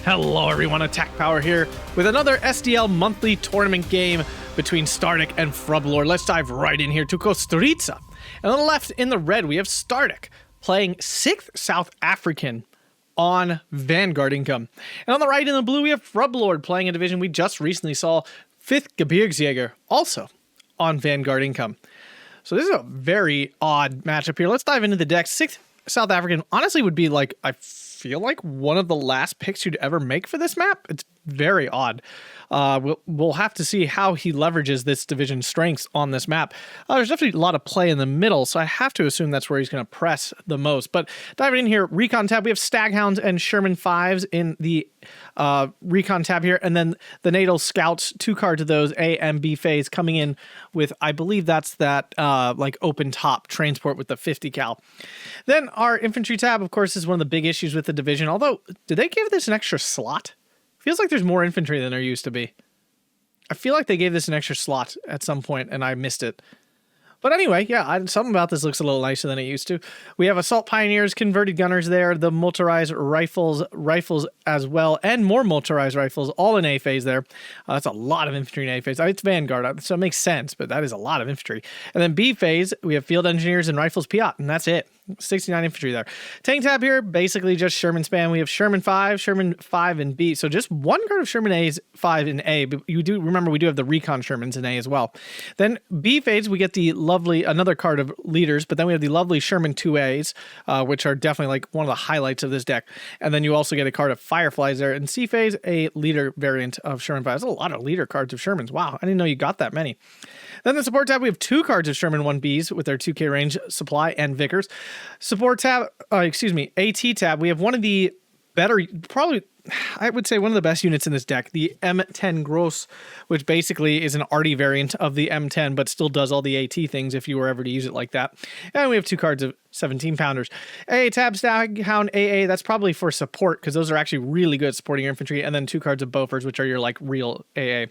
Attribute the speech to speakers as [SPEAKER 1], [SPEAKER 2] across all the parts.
[SPEAKER 1] Hello everyone, Attack Power here with another SDL Monthly Tournament game between Stardekk and Frubblord. Let's dive right in here to Kostritsa. And on the left, in the red, we have Stardekk playing 6th South African on Vanguard income. And on the right, in the blue, we have Frubblord playing a division we just recently saw, 5th Gebirgsjager, also on Vanguard income. So this is a very odd matchup here. Let's dive into the deck. 6th South African honestly would be like, I feel like one of the last picks you'd ever make for this map. It's very odd. We'll have to see how he leverages this division's strengths on this map. There's definitely a lot of play in the middle, so I have to assume that's where he's going to press the most. But diving in here, Recon tab, we have Staghounds and Sherman 5s in the Recon tab here, and then the Natal Scouts, 2 cards of those, A and B phase, coming in with, I believe that's that like open top transport with the 50 cal. Then our infantry tab, of course, is one of the big issues with the division, although, did they give this an extra slot? Feels like there's more infantry than there used to be. I feel like they gave this an extra slot at some point and I missed it. But anyway, yeah, something about this looks a little nicer than it used to. We have Assault Pioneers, Converted Gunners there, the Motorized Rifles as well, and more Motorized Rifles, all in A phase there. That's a lot of infantry in A phase. It's Vanguard, so it makes sense, but that is a lot of infantry. And then B phase, we have Field Engineers and Rifles Piat, and that's it. 69 infantry there. Tank tab here, basically just Sherman spam. We have Sherman 5 in B. So just one card of Sherman A's 5 in A. But you do remember we do have the Recon Shermans in A as well. Then B phase, we get the lovely, another card of leaders, but then we have the lovely Sherman 2A's, which are definitely like one of the highlights of this deck. And then you also get a card of Fireflies there. In C phase, a leader variant of Sherman 5. There's a lot of leader cards of Shermans. Wow, I didn't know you got that many. Then the support tab, we have 2 cards of Sherman 1Bs with their 2K range, Supply and Vickers. Support tab, AT tab, we have one of the better, probably, I would say one of the best units in this deck, the M10 Gross, which basically is an arty variant of the M10, but still does all the AT things if you were ever to use it like that. And we have 2 cards of 17 pounders. AA tab, Staghound AA, that's probably for support, because those are actually really good at supporting your infantry, and then 2 cards of Bofors, which are your like real AA.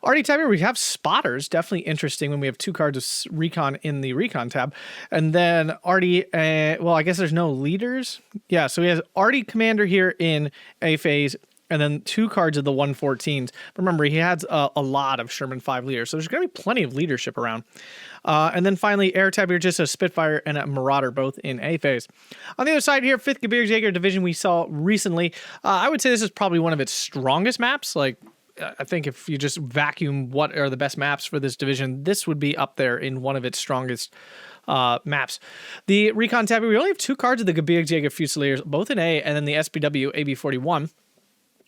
[SPEAKER 1] Arty tab here, we have Spotters, definitely interesting when we have 2 cards of Recon in the Recon tab. And then Arty, well, I guess there's no leaders. Yeah, so he has Arty Commander here in A phase, and then 2 cards of the 114s. Remember, he has a lot of Sherman 5 leaders, so there's going to be plenty of leadership around. And then finally, Air tab here, just a Spitfire and a Marauder, both in A phase. On the other side here, 5th Gebirgsjager division we saw recently. I would say this is probably one of its strongest maps, like, I think if you just vacuum what are the best maps for this division, this would be up there in one of its strongest maps. The Recon tab, we only have 2 cards of the Gebirgsjager Fusiliers, both in A, and then the SBW AB41.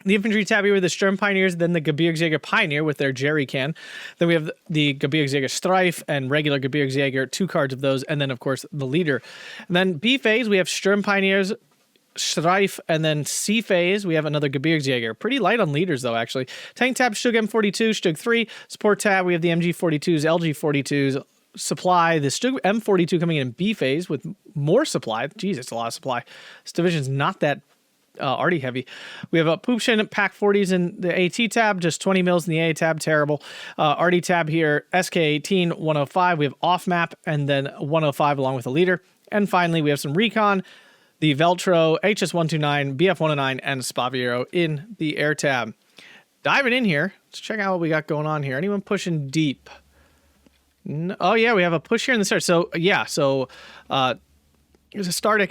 [SPEAKER 1] The infantry tab here with the Sturm Pioneers, then the Gebirgsjager Pioneer with their jerry can. Then we have the Gebirgsjager Streif and regular Gebirgsjager, 2 cards of those, and then of course the leader. And then B phase, we have Sturm Pioneers, Streif, and then C phase, we have another Gebirgsjager. Pretty light on leaders, though, actually. Tank tab, Stug M42, Stug 3. Support tab, we have the MG42s, LG42s. Supply, the Stug M42 coming in B phase with more supply. Jeez, it's a lot of supply. This division's not that arty heavy. We have a Poopshin Pack 40s in the AT tab, just 20 mils in the A tab, terrible. Arty tab here, SK18, 105. We have off map, and then 105 along with a leader. And finally, we have some Recon, the Veltro, HS129, BF109, and Spaviero in the air tab. Diving in here, let's check out what we got going on here. Anyone pushing deep? No, oh yeah, we have a push here in the start. So yeah, Stardekk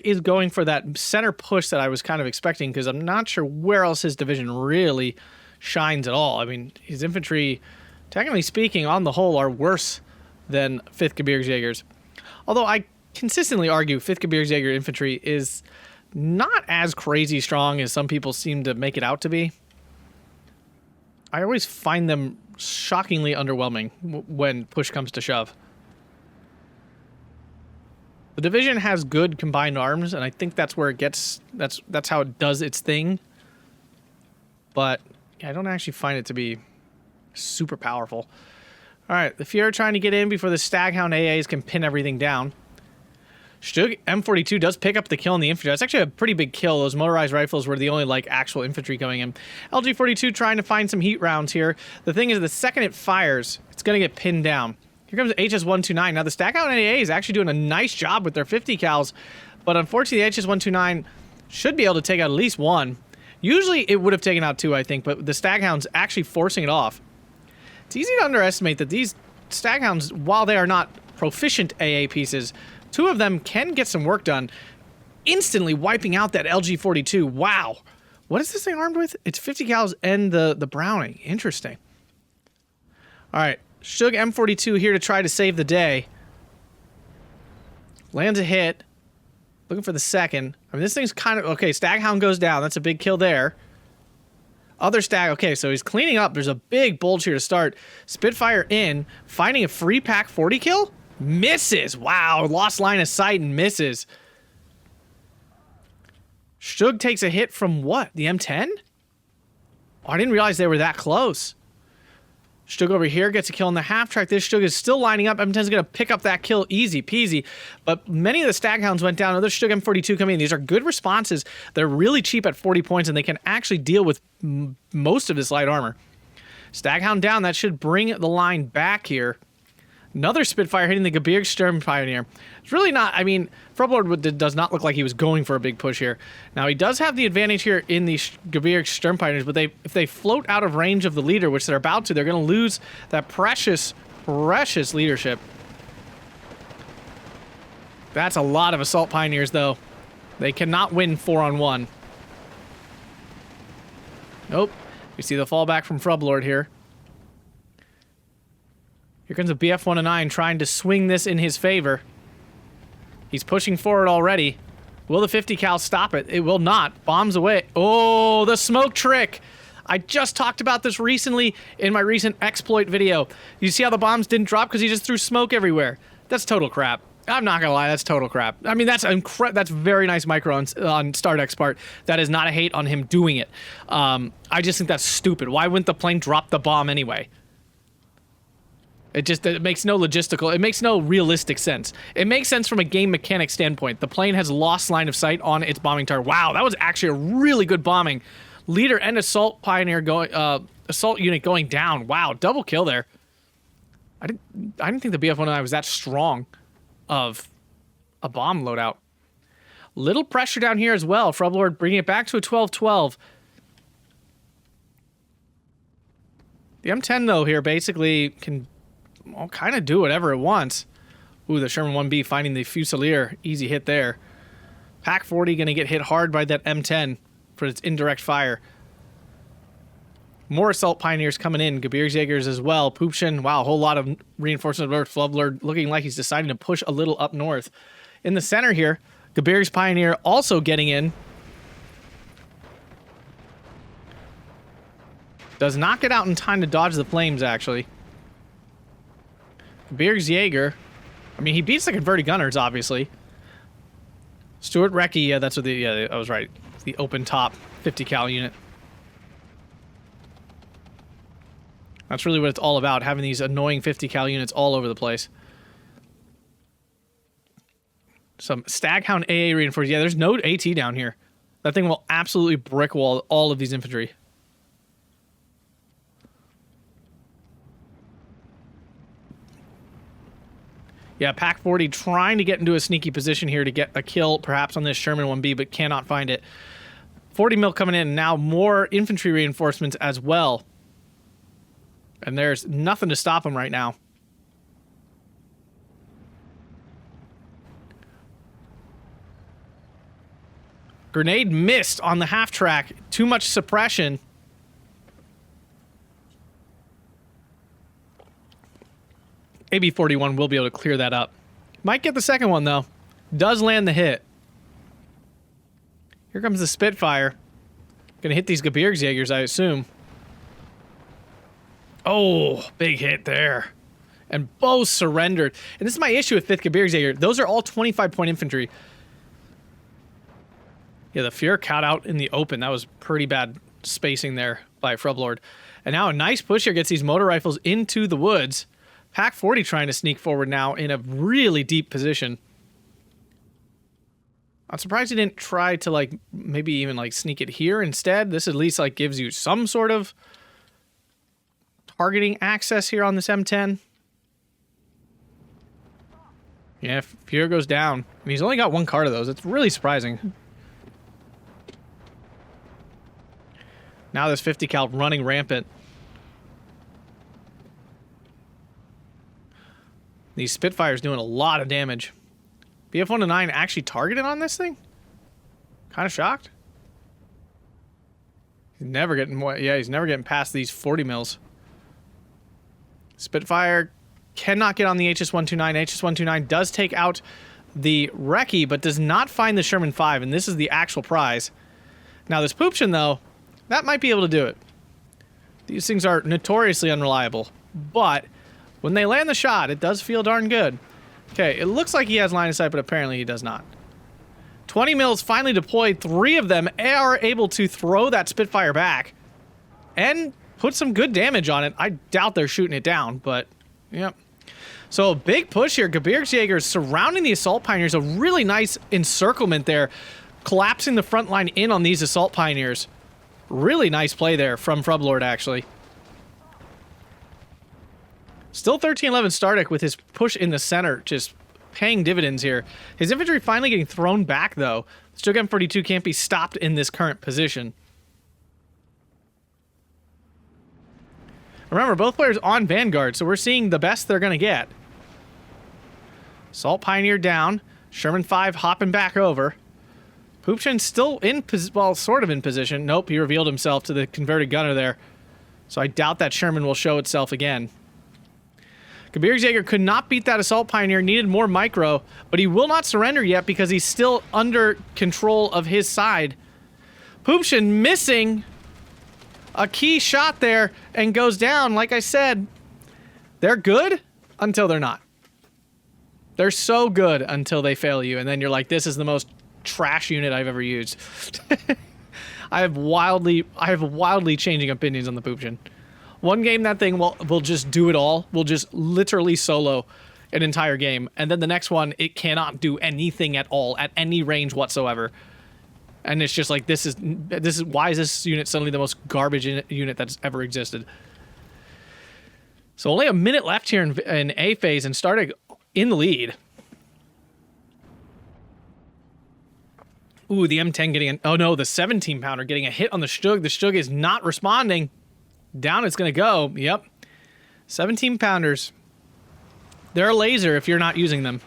[SPEAKER 1] is going for that center push that I was kind of expecting, because I'm not sure where else his division really shines at all. I mean, his infantry, technically speaking, on the whole, are worse than 5th Gebirgsjagers. Although I consistently argue 5th Gebirgsjager infantry is not as crazy strong as some people seem to make it out to be. I always find them shockingly underwhelming when push comes to shove. The division has good combined arms, and I think that's where it gets, that's how it does its thing. But I don't actually find it to be super powerful. All right, the Fiera trying to get in before the Staghound AAs can pin everything down. Stug M42 does pick up the kill in the infantry. That's actually a pretty big kill. Those motorized rifles were the only like actual infantry going in. LG42 trying to find some heat rounds here. The thing is, the second it fires, it's going to get pinned down. Here comes HS129. Now the Staghound AA is actually doing a nice job with their 50 cals, but unfortunately the HS129 should be able to take out at least one. Usually it would have taken out 2, I think, but the Staghound's actually forcing it off. It's easy to underestimate that these Staghounds, while they are not proficient AA pieces, 2 of them can get some work done, instantly wiping out that LG-42. Wow. What is this thing armed with? It's 50 cals and the Browning. Interesting. All right. Shug M42 here to try to save the day. Lands a hit. Looking for the second. I mean, this thing's kind of... Okay, Staghound goes down. That's a big kill there. Other Stag... Okay, so he's cleaning up. There's a big bulge here to start. Spitfire in. Finding a free pack 40 kill? Misses. Wow. Lost line of sight and misses. Shug takes a hit from what? The M10? Oh, I didn't realize they were that close. Shug over here gets a kill on the half track. This Shug is still lining up. M10's going to pick up that kill easy peasy. But many of the Staghounds went down. Another Shug M42 coming in. These are good responses. They're really cheap at 40 points, and they can actually deal with most of this light armor. Staghound down. That should bring the line back here. Another Spitfire hitting the Gebirgsjager Pioneer. It's really not... I mean, Frubblord does not look like he was going for a big push here. Now, he does have the advantage here in the Gebirgsjager Pioneers, but if they float out of range of the leader, which they're about to, they're going to lose that precious leadership. That's a lot of Assault Pioneers, though. They cannot win 4-on-1. Nope. You see the fallback from Frubblord here. Here comes a BF-109 trying to swing this in his favor. He's pushing forward already. Will the 50 cal stop it? It will not. Bombs away. Oh, the smoke trick. I just talked about this recently in my recent exploit video. You see how the bombs didn't drop because he just threw smoke everywhere? That's total crap. I'm not gonna lie, that's total crap. I mean, that's very nice micro on Stardekk's part. That is not a hate on him doing it. I just think that's stupid. Why wouldn't the plane drop the bomb anyway? It makes no logistical, it makes no realistic sense. It makes sense from a game mechanic standpoint. The plane has lost line of sight on its bombing target. Wow, that was actually a really good bombing. Leader and assault pioneer going, assault unit going down. Wow, double kill there. I didn't think the BF-109 was that strong of a bomb loadout. Little pressure down here as well. Frubblord bringing it back to a 12-12. The M10 though here basically can kind of do whatever it wants. Ooh, the Sherman 1B finding the Fusilier. Easy hit there. Pack 40 going to get hit hard by that M10 for its indirect fire. More Assault Pioneers coming in. Gebirgsjagers as well. Poopchen. Wow, a whole lot of reinforcements. Frubblord looking like he's deciding to push a little up north. In the center here, Gebirgs Pioneer also getting in. Does not get out in time to dodge the flames, actually. Gebirgsjager. I mean, he beats the converted gunners, obviously. Stuart Recce, yeah, that's what the... Yeah, I was right. It's the open top 50 cal unit. That's really what it's all about, having these annoying 50 cal units all over the place. Some Staghound AA reinforced. Yeah, there's no AT down here. That thing will absolutely brick wall all of these infantry. Yeah, Pack 40 trying to get into a sneaky position here to get a kill, perhaps on this Sherman 1B, but cannot find it. 40 mil coming in, now more infantry reinforcements as well. And there's nothing to stop him right now. Grenade missed on the half track. Too much suppression. AB-41 will be able to clear that up. Might get the second one, though. Does land the hit. Here comes the Spitfire. Gonna hit these Gebirgsjagers, I assume. Oh, big hit there. And both surrendered. And this is my issue with 5th Gebirgsjager. Those are all 25-point infantry. Yeah, the Fuhrer cut out in the open. That was pretty bad spacing there by Frubblord. And now a nice push here gets these motor rifles into the woods. Pack 40 trying to sneak forward now in a really deep position. I'm surprised he didn't try to, like, maybe even, like, sneak it here instead. This at least, like, gives you some sort of targeting access here on this M10. Yeah, Fuhrer goes down. And he's only got one card of those. It's really surprising. Now this 50 cal running rampant. These Spitfires doing a lot of damage. BF-109 actually targeted on this thing? Kind of shocked. He's never getting he's never getting past these 40 mils. Spitfire cannot get on the HS-129. HS-129 does take out the Recce, but does not find the Sherman 5, and this is the actual prize. Now this Poopchen, though, that might be able to do it. These things are notoriously unreliable, but when they land the shot, it does feel darn good. Okay, it looks like he has line of sight, but apparently he does not. 20 mils finally deployed. 3 of them are able to throw that Spitfire back and put some good damage on it. I doubt they're shooting it down, but yep. So a big push here. Gebirgsjager surrounding the Assault Pioneers. A really nice encirclement there. Collapsing the front line in on these Assault Pioneers. Really nice play there from Frubblord, actually. Still 13-11 Stardekk with his push in the center, just paying dividends here. His infantry finally getting thrown back, though. Stardekk M42 can't be stopped in this current position. Remember, both players on Vanguard, so we're seeing the best they're going to get. Assault Pioneer down. Sherman 5 hopping back over. Poopchen still in, well, sort of in position. Nope, he revealed himself to the converted gunner there. So I doubt that Sherman will show itself again. Gebirgsjager could not beat that Assault Pioneer, needed more micro, but he will not surrender yet because he's still under control of his side. Poopchen missing a key shot there and goes down. Like I said, they're good until they're not. They're so good until they fail you, and then you're like, this is the most trash unit I've ever used. I have wildly changing opinions on the Poopchen. One game, that thing will just do it all. Will just literally solo an entire game. And then the next one, it cannot do anything at all, at any range whatsoever. And it's just like, this is why is this unit suddenly the most garbage unit that's ever existed? So only a minute left here in A phase, and Stardekk in the lead. Ooh, the M10 getting an... Oh no, the 17-pounder getting a hit on the Stug. The Stug is not responding. Down it's going to go. Yep. 17-pounders. They're a laser if you're not using them.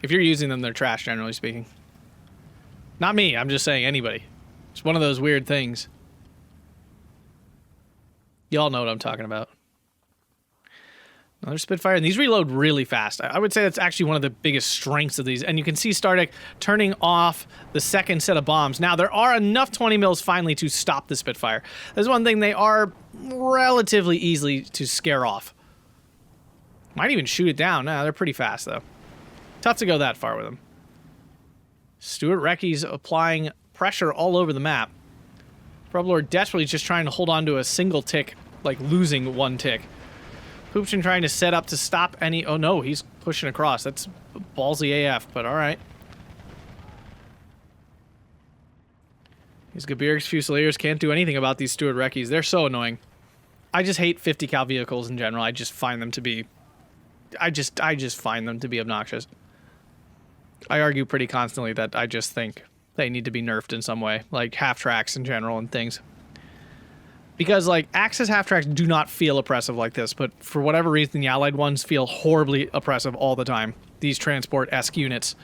[SPEAKER 1] If you're using them, they're trash, generally speaking. Not me. I'm just saying anybody. It's one of those weird things. Y'all know what I'm talking about. Another Spitfire. And these reload really fast. I would say that's actually one of the biggest strengths of these. And you can see Stardekk turning off the second set of bombs. Now, there are enough 20 mils finally to stop the Spitfire. There's one thing, they are relatively easily to scare off. Might even shoot it down. No, they're pretty fast, though. Tough to go that far with them. Stuart Recce's applying pressure all over the map. Frubblord desperately just trying to hold on to a single tick, like losing one tick. Poopchen trying to set up to stop any... Oh no, he's pushing across. That's ballsy AF, but alright. These Gebirgs Fusiliers can't do anything about these Stuart Recce's. They're so annoying. I just hate 50 cal vehicles in general. I just find them to be... I just find them to be obnoxious. I argue pretty constantly that I just think they need to be nerfed in some way. Like half-tracks in general and things. Because, like, Axis half-tracks do not feel oppressive like this, but for whatever reason, the Allied ones feel horribly oppressive all the time. These transport-esque units.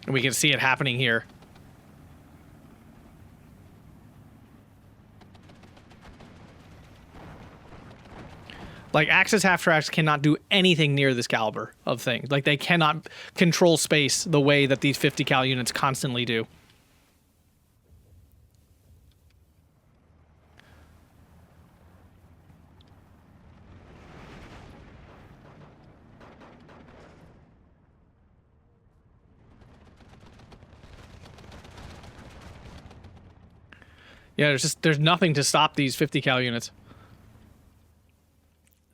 [SPEAKER 1] And we can see it happening here. Like, Axis half-tracks cannot do anything near this caliber of things. Like, they cannot control space the way that these 50 cal units constantly do. Yeah, there's nothing to stop these 50 cal units.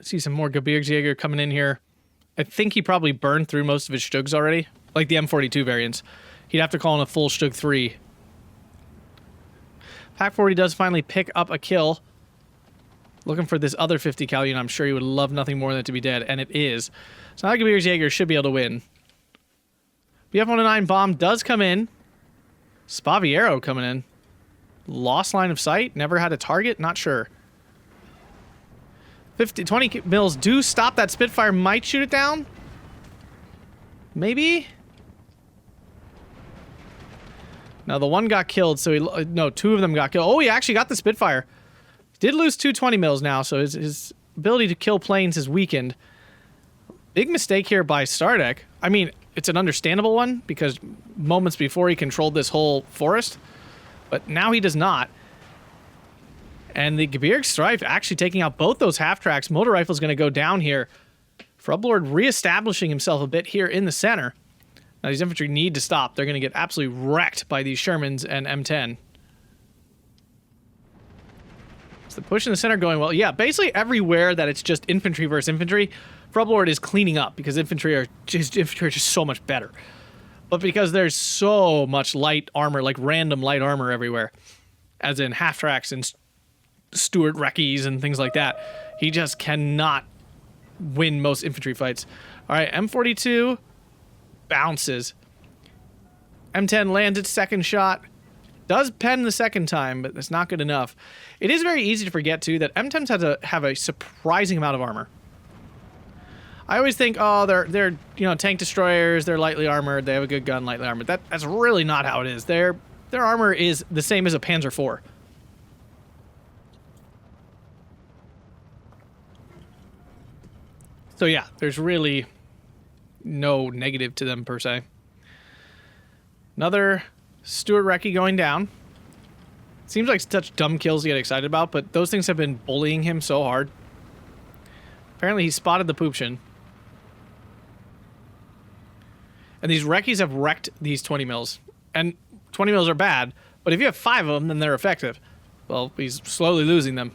[SPEAKER 1] See some more Gebirgsjager coming in here. I think he probably burned through most of his Stugs already. Like the M42 variants. He'd have to call in a full Stug 3. Pack 40 does finally pick up a kill. Looking for this other 50 cal unit. I'm sure he would love nothing more than it to be dead, and it is. So now Gebirgsjager should be able to win. BF-109 bomb does come in. Spaviero coming in. lost line of sight, never had a target, not sure. 20 mils do stop that Spitfire, might shoot it down. Maybe? Now the one got killed, so he, no, two of them got killed. Oh, he actually got the Spitfire. Did lose 220 mils now, so his ability to kill planes is weakened. Big mistake here by Stardekk. I mean, it's an understandable one, because moments before he controlled this whole forest, but now he does not. And the Gebirgsjager actually taking out both those half-tracks. Motor Rifle's going to go down here. Frubblord reestablishing himself a bit here in the center. Now these infantry need to stop. They're going to get absolutely wrecked by these Shermans and M10. So the push in the center going well. Yeah, basically everywhere that it's just infantry versus infantry, Frubblord is cleaning up because infantry are just so much better. But because there's so much light armor, like random light armor everywhere, as in half-tracks and Stuart Reckies and things like that, he just cannot win most infantry fights. All right, M42 bounces. M10 lands its second shot. Does pen the second time, but that's not good enough. It is very easy to forget, too, that M10s have a surprising amount of armor. I always think, oh, they're you know, tank destroyers, they're lightly armored, they have a good gun, lightly armored. That's really not how it is. Their armor is the same as a Panzer IV. So yeah, there's really no negative to them per se. Another Stuart Recce going down. Seems like such dumb kills to get excited about, but those things have been bullying him so hard. Apparently he spotted the Poopshin. And these Reckies have wrecked these 20 mils. And 20 mils are bad, but if you have 5 of them, then they're effective. Well, he's slowly losing them.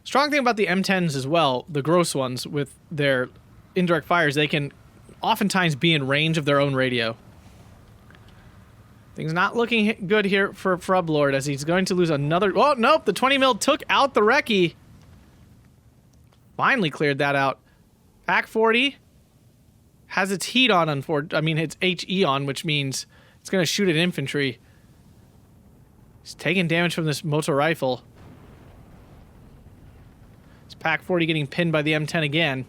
[SPEAKER 1] Strong thing about the M10s as well, the gross ones with their indirect fires, they can oftentimes be in range of their own radio. Things not looking good here for Frubblord as he's going to lose another... Oh, nope, the 20 mil took out the Recce. Finally cleared that out. Pack 40 has its heat on, its HE on, which means it's going to shoot at infantry. He's taking damage from this motor rifle. Pack 40 getting pinned by the M10 again.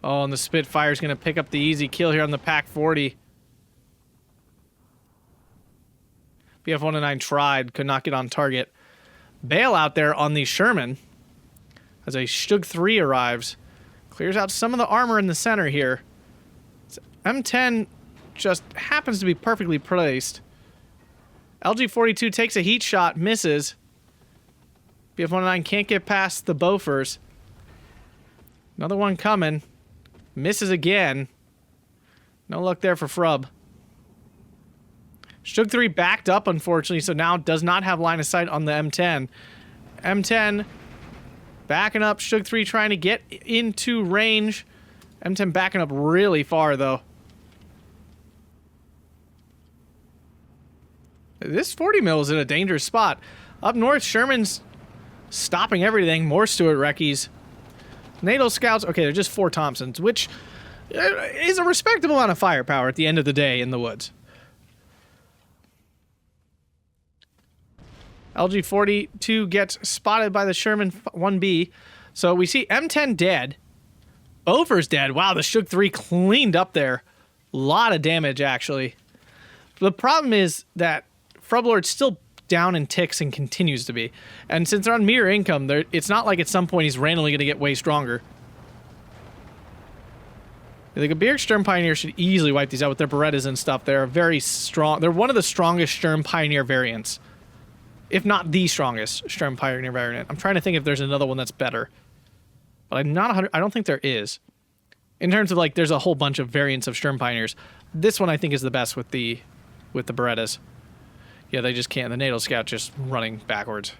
[SPEAKER 1] Oh, and the Spitfire's going to pick up the easy kill here on the Pack 40. BF-109 tried, could not get on target. Bail out there on the Sherman as a Stug 3 arrives. Clears out some of the armor in the center here. M10 just happens to be perfectly placed. LG-42 takes a heat shot, misses. BF-109 can't get past the Bofors. Another one coming. Misses again. No luck there for Frub. Stug 3 backed up, unfortunately, so now does not have line of sight on the M10. M10 backing up. Stug 3 trying to get into range. M10 backing up really far, though. This 40 mil is in a dangerous spot. Up north, Sherman's stopping everything. More Stuart Reckies. NATO scouts. Okay, they're just 4 Thompsons, which is a respectable amount of firepower at the end of the day in the woods. LG-42 gets spotted by the Sherman 1B. So we see M10 dead. Bofors dead. Wow, the Stug 3 cleaned up there. A lot of damage, actually. The problem is that Frubblord's still down in ticks and continues to be. And since they're on mirror income, it's not like at some point he's randomly going to get way stronger. The Gebirgsjager Pioneer should easily wipe these out with their Berettas and stuff. They're very strong. They're one of the strongest Sturm Pioneer variants. If not the strongest Sturm Pioneer variant. I'm trying to think if there's another one that's better. But I'm not 100. I don't think there is. In terms of, like, there's a whole bunch of variants of Sturm Pioneers. This one I think is the best with the Berettas. Yeah, they just can't. The NATO scout just running backwards.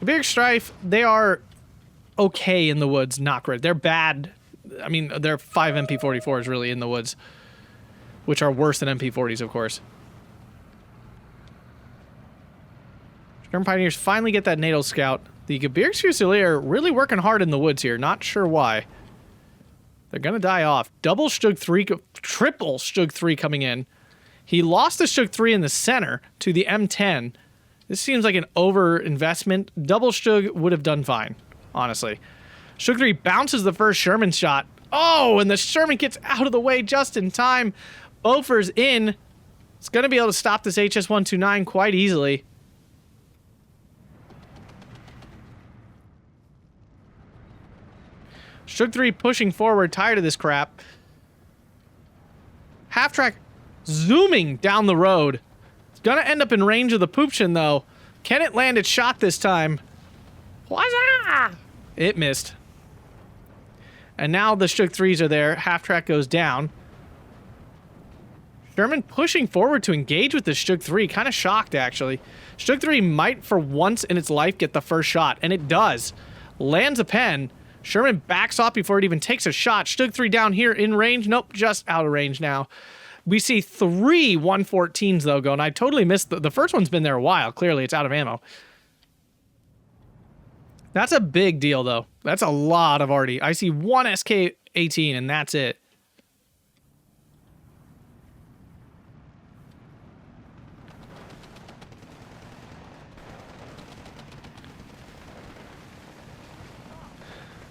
[SPEAKER 1] Gebirgsjager, they are okay in the woods, not great. They're bad. I mean, there are 5 MP44s really in the woods, which are worse than MP40s, of course. Sturm Pioneers finally get that NATO scout. The Gebirgsjager really working hard in the woods here. Not sure why. They're going to die off. Double Stug 3, triple Stug 3 coming in. He lost the Stug 3 in the center to the M10. This seems like an over-investment. Double Stug would have done fine, honestly. Stug 3 bounces the first Sherman shot. Oh, and the Sherman gets out of the way just in time. Bofer's in. It's going to be able to stop this HS-129 quite easily. Stug 3 pushing forward, tired of this crap. Half track zooming down the road. It's gonna end up in range of the Poopchen though. Can it land its shot this time? Wazza! It missed. And now the Stug 3s are there. Half track goes down. Sherman pushing forward to engage with the Stug 3. Kind of shocked, actually. Stug 3 might, for once in its life, get the first shot. And it does. Lands a pen. Sherman backs off before it even takes a shot. Stug 3 down here in range. Nope, just out of range now. We see 3 114s, though, going. I totally missed the first one's been there a while. Clearly, it's out of ammo. That's a big deal, though. That's a lot of arty. I see 1 SK-18, and that's it.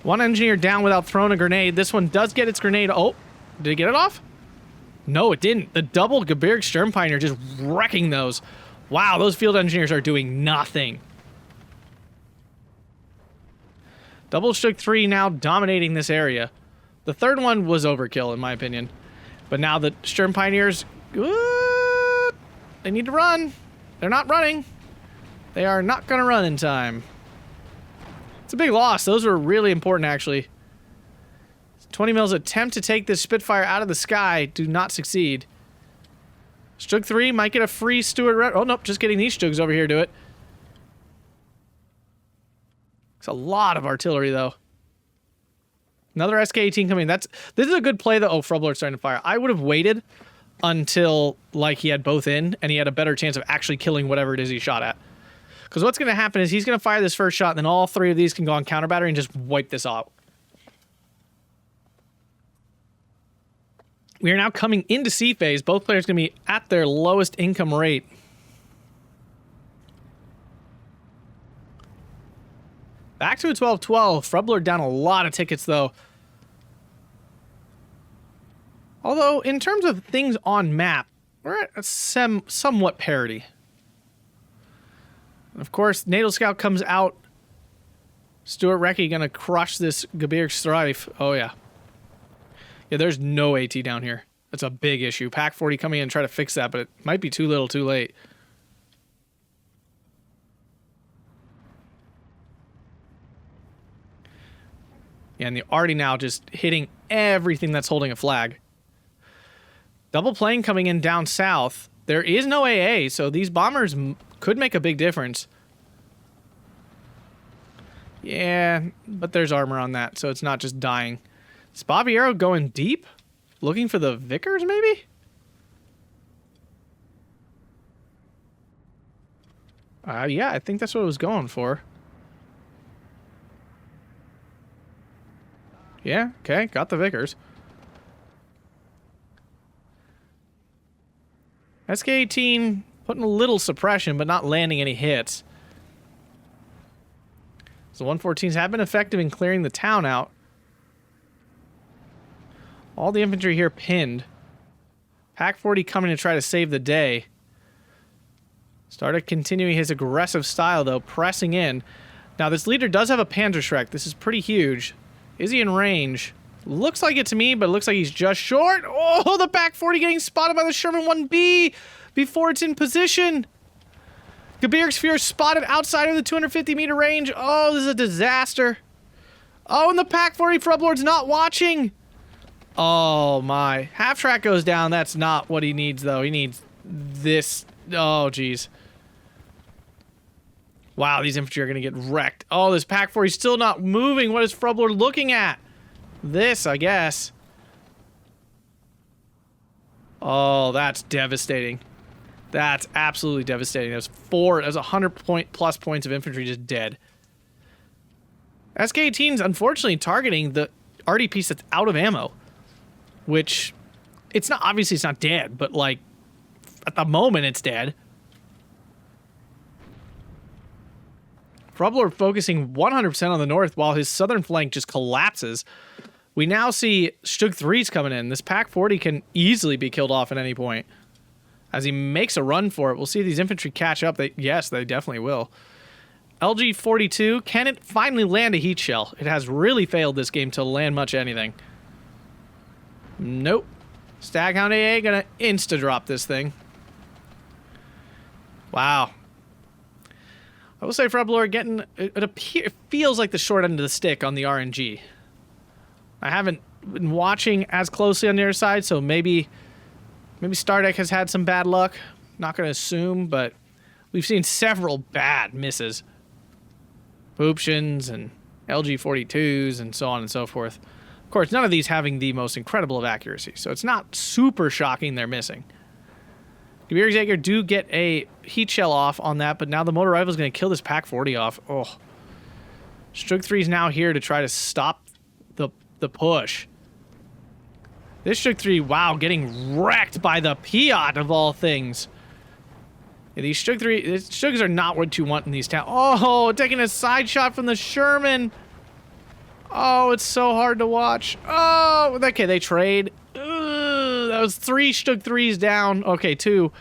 [SPEAKER 1] One engineer down without throwing a grenade. This one does get its grenade. Oh, did it get it off? No, it didn't. The double Gebirgsjager just wrecking those. Wow, those field engineers are doing nothing. Double Stug 3 now dominating this area. The third one was overkill, in my opinion. But now the Sturmpioneers, they need to run. They're not running. They are not going to run in time. It's a big loss. Those were really important, actually. 20 mils attempt to take this Spitfire out of the sky. Do not succeed. Stug 3 might get a free Stuart. Oh, nope. Just getting these Stugs over here to it. It's a lot of artillery, though. Another SK-18 coming. This is a good play, though. Oh, Frubblord's starting to fire. I would have waited until, like, he had both in, and he had a better chance of actually killing whatever it is he shot at. Because what's going to happen is he's going to fire this first shot, and then all 3 of these can go on counter battery and just wipe this out. We are now coming into C phase. Both players going to be at their lowest income rate. Back to a 12-12. Frubblord down a lot of tickets, though. Although, in terms of things on map, we're at a somewhat parity. And of course, Natal Scout comes out. Stuart Recce gonna crush this Gebirgsstrife. Oh, yeah. Yeah, there's no AT down here. That's a big issue. Pack 40 coming in and try to fix that, but it might be too little too late. Yeah, and the arty now just hitting everything that's holding a flag. Double plane coming in down south. There is no AA, so these bombers could make a big difference. Yeah, but there's armor on that, so it's not just dying. Spaviero going deep? Looking for the Vickers, maybe? Yeah, I think that's what it was going for. Yeah, okay, got the Vickers. SK-18 putting a little suppression, but not landing any hits. So 114s have been effective in clearing the town out. All the infantry here pinned. Pack 40 coming to try to save the day. Stardekk continuing his aggressive style, though, pressing in. Now, this leader does have a Panzerschreck. This is pretty huge. Is he in range? Looks like it to me, but it looks like he's just short. Oh, the Pack 40 getting spotted by the Sherman 1B before it's in position. Gebirgsjager spotted outside of the 250-meter range. Oh, this is a disaster. Oh, and the Pack 40 Frubblord's not watching. Oh, my. Half track goes down. That's not what he needs, though. He needs this. Oh, jeez. Wow, these infantry are going to get wrecked. Oh, this Pack 40 is still not moving. What is Frubblord looking at? This, I guess. Oh, that's devastating. That's absolutely devastating. There's 100+ points of infantry just dead. SK18's unfortunately targeting the arty piece that's out of ammo, which it's not, obviously it's not dead, but like at the moment it's dead. Frubblord focusing 100% on the north while his southern flank just collapses. We now see Stug 3s coming in. This Pack 40 can easily be killed off at any point. As he makes a run for it, we'll see these infantry catch up. Yes, they definitely will. LG-42, can it finally land a heat shell? It has really failed this game to land much anything. Nope. Staghound AA gonna insta-drop this thing. Wow. I will say Frubblord getting, it feels like the short end of the stick on the RNG. I haven't been watching as closely on the other side, so maybe Stardekk has had some bad luck. Not going to assume, but we've seen several bad misses. Pooptions and LG-42s and so on and so forth. Of course, none of these having the most incredible of accuracy, so it's not super shocking they're missing. Gebirgsjager do get a heat shell off on that, but now the motor rifle is going to kill this Pack 40 off. Oh. Stug 3 is now here to try to stop the push. This Stug 3, wow, getting wrecked by the Piat of all things. Yeah, these Stugs are not what you want in these towns. Oh, taking a side shot from the Sherman. Oh, it's so hard to watch. Oh, okay, they trade. That was 3 Stug 3s down. Okay, 2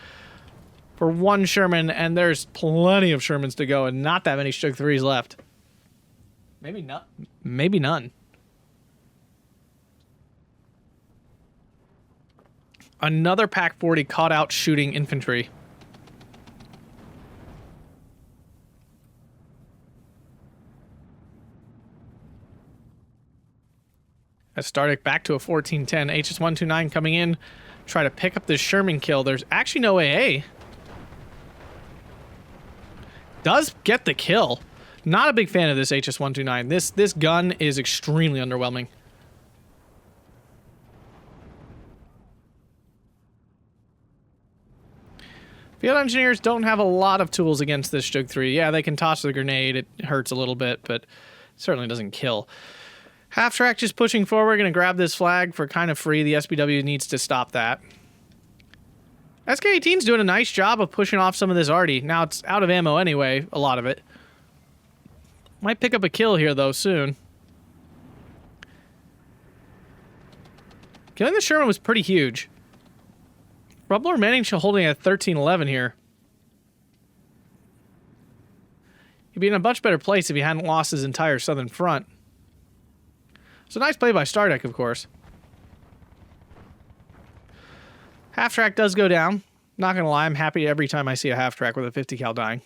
[SPEAKER 1] for 1 Sherman, and there's plenty of Shermans to go, and not that many Stug 3s left. Maybe not. Maybe none. Another Pack 40 caught out shooting infantry. As Stardekk back to a 14-10. HS-129 coming in. Try to pick up this Sherman kill. There's actually no AA. Does get the kill. Not a big fan of this HS-129. This gun is extremely underwhelming. Field engineers don't have a lot of tools against this Stug 3. Yeah, they can toss the grenade. It hurts a little bit, but it certainly doesn't kill. Half track just pushing forward. Going to grab this flag for kind of free. The SBW needs to stop that. SK18's doing a nice job of pushing off some of this arty. Now it's out of ammo anyway, a lot of it. Might pick up a kill here, though, soon. Killing the Sherman was pretty huge. Frubblord managed to holding at 13-11 here. He'd be in a much better place if he hadn't lost his entire southern front. So nice play by Stardekk, of course. Half track does go down. Not gonna lie, I'm happy every time I see a half track with a 50 cal dying.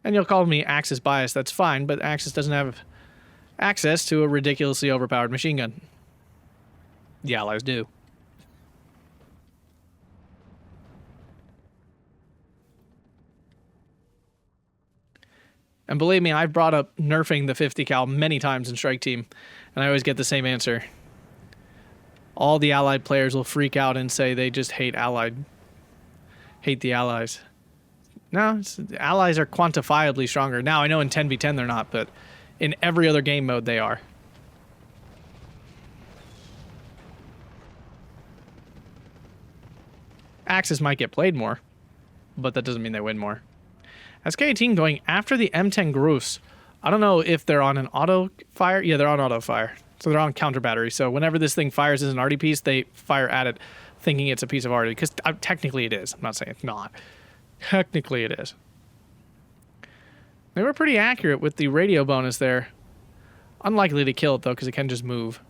[SPEAKER 1] And you'll call me Axis biased, that's fine, but Axis doesn't have access to a ridiculously overpowered machine gun. The Allies do. And believe me, I've brought up nerfing the 50 cal many times in Strike Team, and I always get the same answer. All the Allied players will freak out and say they just hate the Allies. No, the Allies are quantifiably stronger. Now, I know in 10v10 they're not, but in every other game mode they are. Axis might get played more, but that doesn't mean they win more. SK18 going after the M10 Gross. I don't know if they're on an auto fire. Yeah, they're on auto fire. So they're on counter battery. So whenever this thing fires as an arty piece, they fire at it thinking it's a piece of arty. Because technically it is. I'm not saying it's not. Technically it is. They were pretty accurate with the radio bonus there. Unlikely to kill it, though, because it can just move.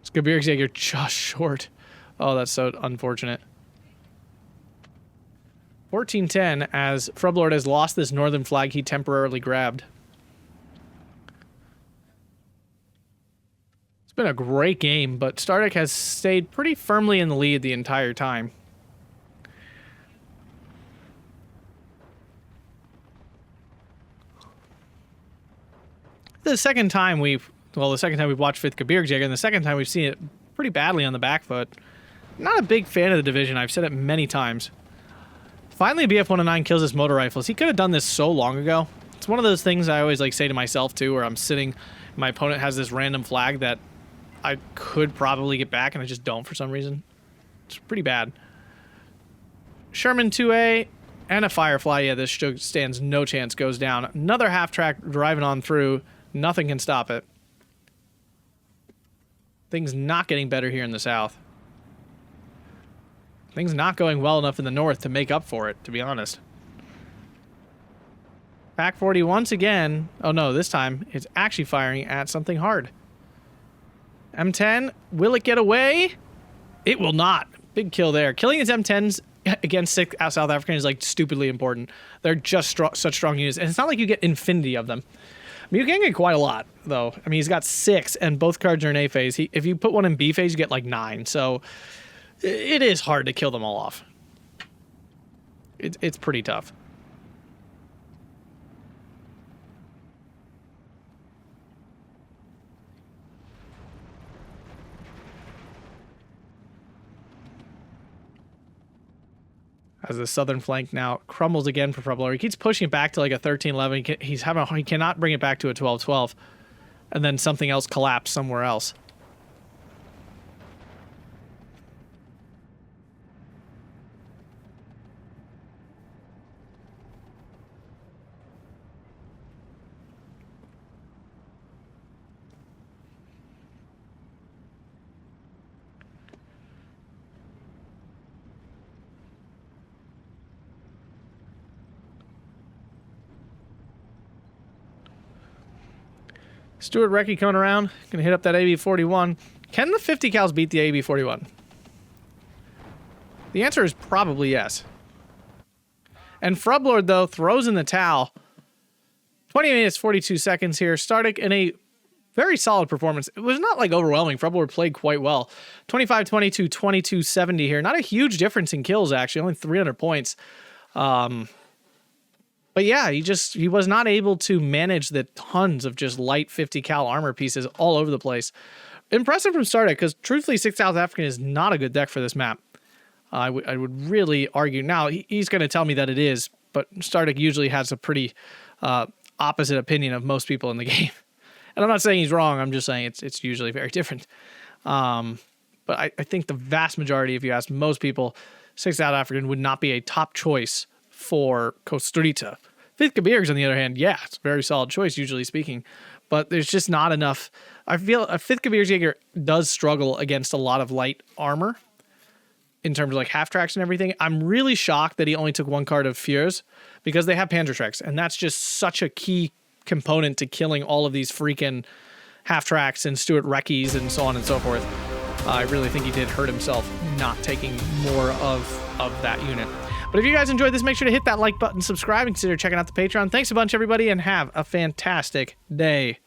[SPEAKER 1] It's Gebirgsjager just short. Oh, that's so unfortunate. 14-10 as Frubblord has lost this northern flag he temporarily grabbed. It's been a great game, but Stardekk has stayed pretty firmly in the lead the entire time. The second time we've watched 5th Gebirgsjager, and the second time we've seen it pretty badly on the back foot. Not a big fan of the division. I've said it many times. Finally, BF-109 kills his motor rifles. He could have done this so long ago. It's one of those things I always like say to myself too, where I'm sitting, my opponent has this random flag that I could probably get back, and I just don't for some reason. It's pretty bad. Sherman 2A and a Firefly. Yeah, this stands no chance. Goes down. Another half-track driving on through. Nothing can stop it. Things not getting better here in the south. Things not going well enough in the north to make up for it, to be honest. Pack 40 once again. Oh no, this time it's actually firing at something hard. M10, will it get away? It will not. Big kill there. Killing his M10s against South African is like stupidly important. They're just such strong units, and it's not like you get infinity of them. I mean, you can get quite a lot, though. I mean, he's got 6, and both cards are in A phase. If you put one in B phase, you get like 9. So it is hard to kill them all off. It's pretty tough. As the southern flank now crumbles again for Frubblord. He keeps pushing it back to like a 13-11. He cannot bring it back to a 12-12. And then something else collapsed somewhere else. Stuart Recce coming around. Gonna hit up that AB-41. Can the 50 cals beat the AB-41? The answer is probably yes. And Frubblord, though, throws in the towel. 20 minutes, 42 seconds here. Stardekk in a very solid performance. It was not like overwhelming. Frubblord played quite well. 25-22, 22-70 here. Not a huge difference in kills, actually. Only 300 points. But yeah, he was not able to manage the tons of just light 50 cal armor pieces all over the place. Impressive from Stardekk, because truthfully, 6 South African is not a good deck for this map. I would really argue. Now, he's going to tell me that it is, but Stardekk usually has a pretty opposite opinion of most people in the game. And I'm not saying he's wrong, I'm just saying it's usually very different. But I think the vast majority, if you ask most people, 6 South African would not be a top choice for Kostritsa. 5th Gebirgs, on the other hand, yeah, it's a very solid choice, usually speaking. But there's just not enough. I feel a 5th Gebirgsjager does struggle against a lot of light armor in terms of like half tracks and everything. I'm really shocked that he only took 1 card of Fears, because they have Panzerschrecks, and that's just such a key component to killing all of these freaking half tracks and Stuart Recce's and so on and so forth. I really think he did hurt himself not taking more of that unit. But if you guys enjoyed this, make sure to hit that like button, subscribe, and consider checking out the Patreon. Thanks a bunch, everybody, and have a fantastic day.